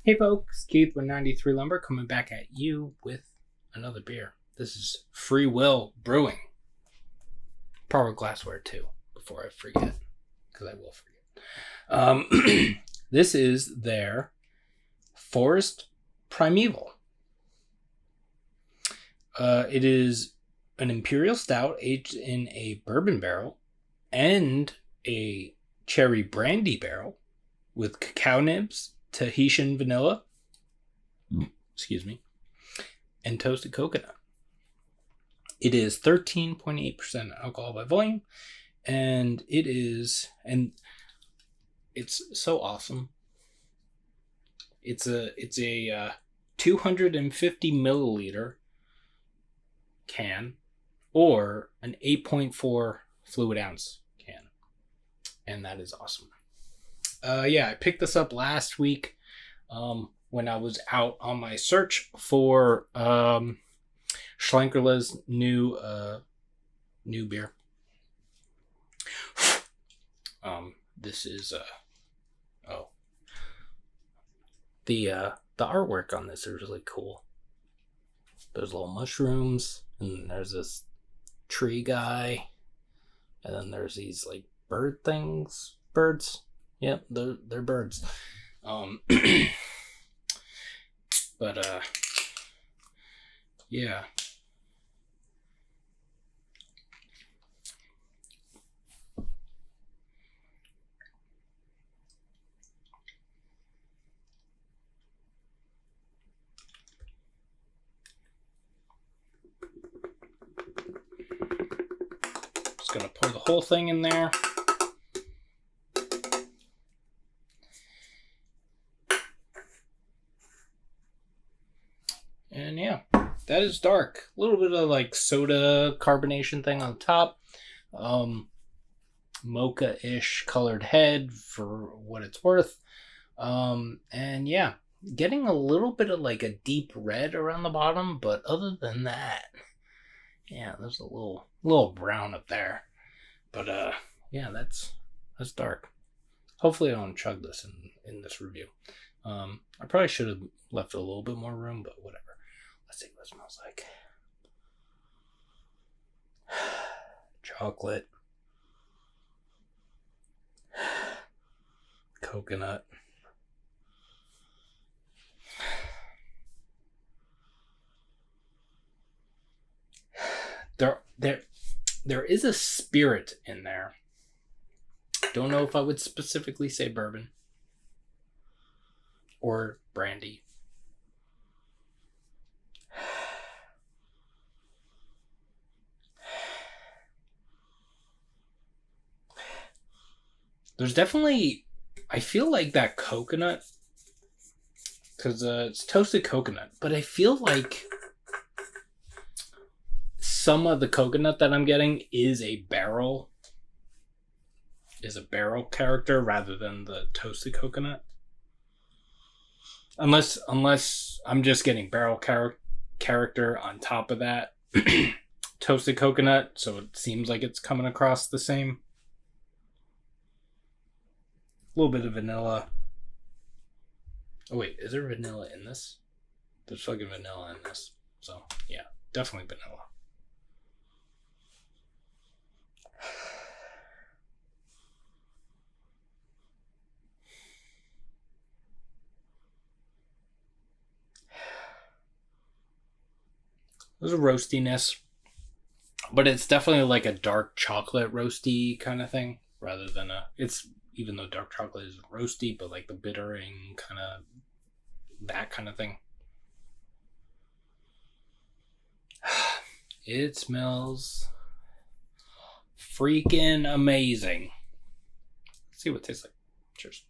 Hey folks, Keith with 93 Lumber coming back at you with another beer. This is Free Will Brewing. Probably glassware too, before I forget, because I will forget. This is their Forest Primeval. It is an Imperial Stout aged in a bourbon barrel and a cherry brandy barrel with cacao nibs, Tahitian vanilla, and toasted coconut. It is 13.8% alcohol by volume, and it's so awesome. It's a 250 milliliter can or an 8.4 fluid ounce can, and that is awesome. I picked this up last week when I was out on my search for Schlenkerla's new beer. This is the artwork on this is really cool. There's little mushrooms, and there's this tree guy, and then there's these like birds. Yep, they're birds. But yeah. Just gonna pour the whole thing in there. And yeah, that is dark. A little bit of like soda carbonation thing on top. Mocha-ish colored head for what it's worth. And yeah, getting a little bit of like a deep red around the bottom, but other than that, yeah, there's a little brown up there. But yeah, that's dark. Hopefully I don't chug this in this review. I probably should have left a little bit more room, but whatever. Let's see what it smells like. Chocolate. Coconut. There is a spirit in there. Don't know if I would specifically say bourbon or brandy. There's definitely, I feel like that coconut, because it's toasted coconut, but I feel like some of the coconut that I'm getting is a barrel character rather than the toasted coconut. Unless I'm just getting barrel character on top of that toasted coconut, so it seems like it's coming across the same. A little bit of vanilla. Oh wait, is there vanilla in this? There's fucking vanilla in this. So yeah, definitely vanilla. There's a roastiness, but it's definitely like a dark chocolate roasty kind of thing rather than even though dark chocolate is roasty, but like the bittering kind of that kind of thing. It smells freaking amazing. Let's see what it tastes like. Cheers.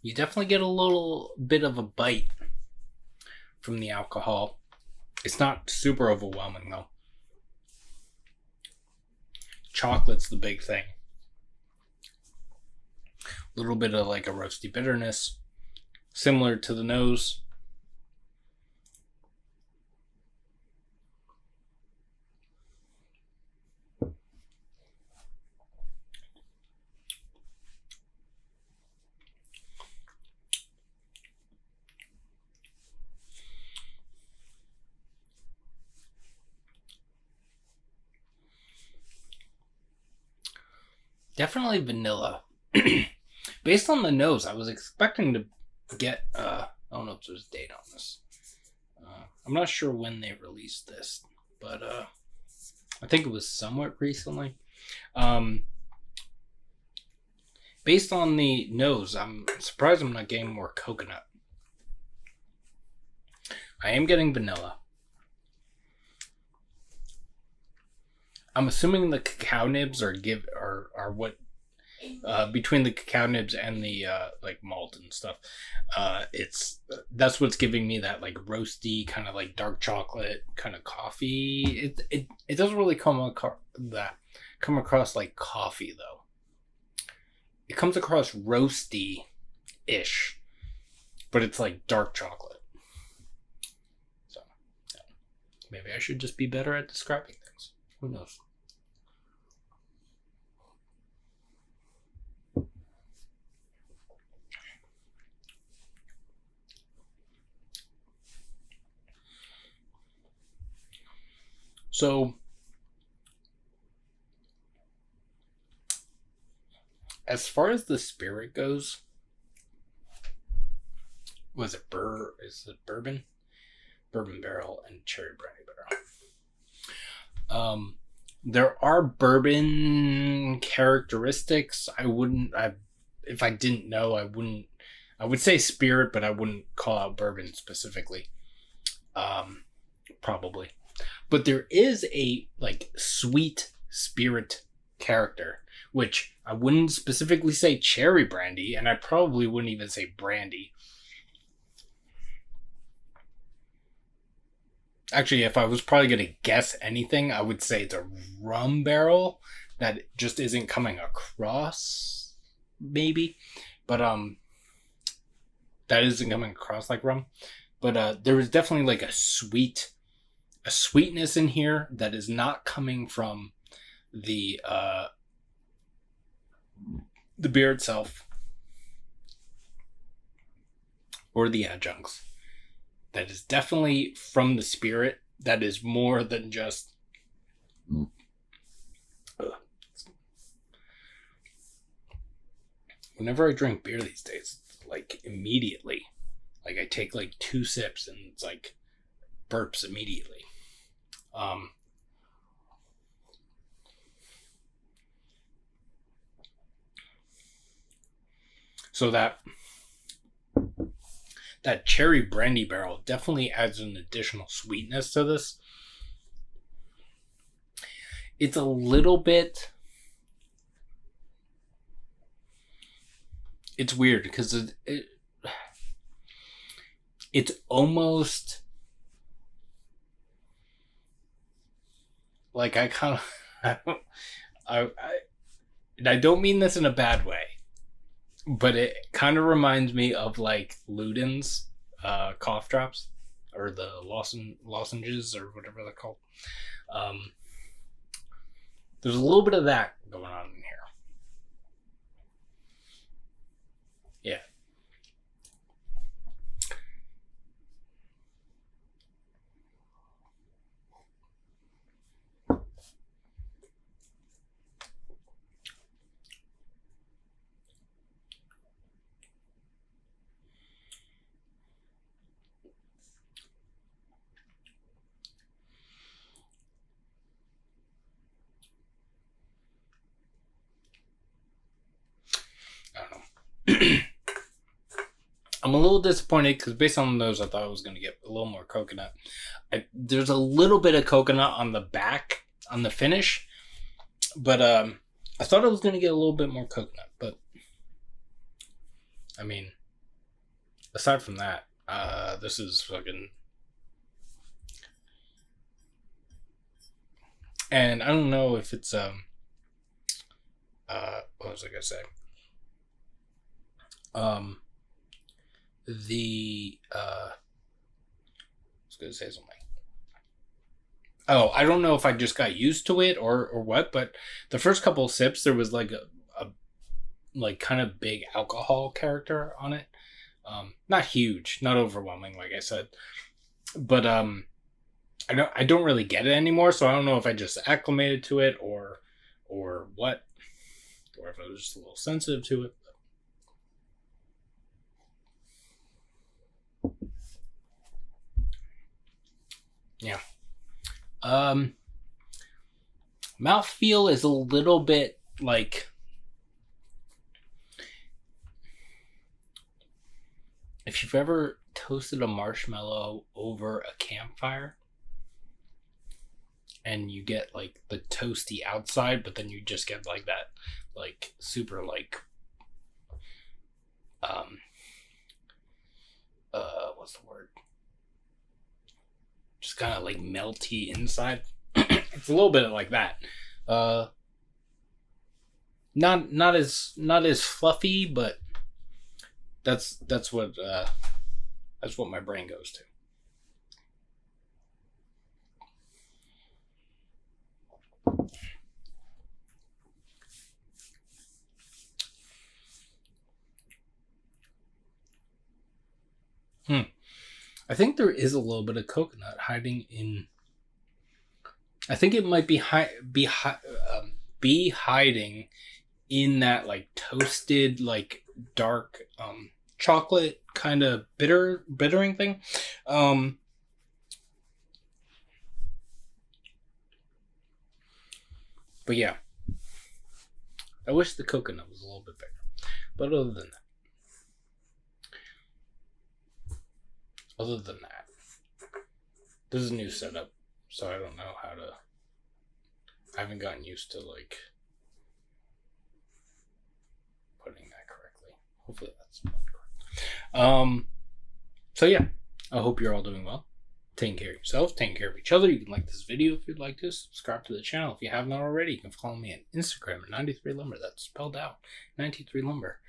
You definitely get a little bit of a bite from the alcohol. It's not super overwhelming though. Chocolate's the big thing. A little bit of like a roasty bitterness, similar to the nose. Definitely vanilla. Based on the nose, I was expecting to get, I don't know if there's a date on this. I'm not sure when they released this, but I think it was somewhat recently. Based on the nose, I'm surprised I'm not getting more coconut. I am getting vanilla. I'm assuming the cacao nibs are what between the cacao nibs and the like malt and stuff. That's what's giving me that like roasty kind of like dark chocolate kind of coffee. It doesn't really come across like coffee though. It comes across roasty-ish, but it's like dark chocolate. So yeah. Maybe I should just be better at describing things. Who knows? So, as far as the spirit goes, is it bourbon? Bourbon barrel and cherry brandy barrel. There are bourbon characteristics. If I didn't know, I would say spirit, but I wouldn't call out bourbon specifically. Probably. But there is a like sweet spirit character, which I wouldn't specifically say cherry brandy, and I probably wouldn't even say brandy. Actually, if I was probably going to guess anything, I would say it's a rum barrel that just isn't coming across, maybe. But that isn't coming across like rum. But there is definitely like a sweetness in here that is not coming from the beer itself or the adjuncts. That is definitely from the spirit. That is more than just whenever I drink beer these days, like immediately, like I take like 2 sips and it's like burps immediately. So that cherry brandy barrel definitely adds an additional sweetness to this. It's a little bit... It's weird because it's almost like I kind of... I don't mean this in a bad way, but it kind of reminds me of like Luden's cough drops, or the lozenges, or whatever they're called. There's a little bit of that going on in here. Yeah. I'm a little disappointed because based on those, I thought I was going to get a little more coconut. There's a little bit of coconut on the back, on the finish, but I thought I was going to get a little bit more coconut. But I mean, aside from that, this is fucking. And I don't know if it's what was I gonna say? I was gonna say something. Oh, I don't know if I just got used to it or what, but the first couple of sips there was like a like kind of big alcohol character on it. Not huge, not overwhelming, like I said, but I don't really get it anymore. So I don't know if I just acclimated to it or what, or if I was just a little sensitive to it. Yeah. Mouthfeel is a little bit like if you've ever toasted a marshmallow over a campfire and you get like the toasty outside, but then you just get like that, like super like, what's the word? Just kind of like melty inside. It's a little bit like that. Not as fluffy, but that's what my brain goes to. I think there is a little bit of coconut hiding in. I think it might be hiding in that like toasted like dark chocolate kind of bittering thing. But yeah, I wish the coconut was a little bit bigger. But other than that, this is a new setup, so I don't know how to. I haven't gotten used to like putting that correctly. Hopefully that's correct. So yeah, I hope you're all doing well. Taking care of yourself, taking care of each other. You can like this video if you'd like to. Subscribe to the channel if you haven't already. You can follow me on Instagram at 93lumber. That's spelled out. 93lumber.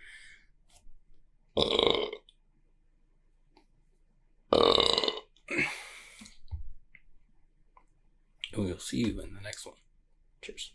And we'll see you in the next one. Cheers.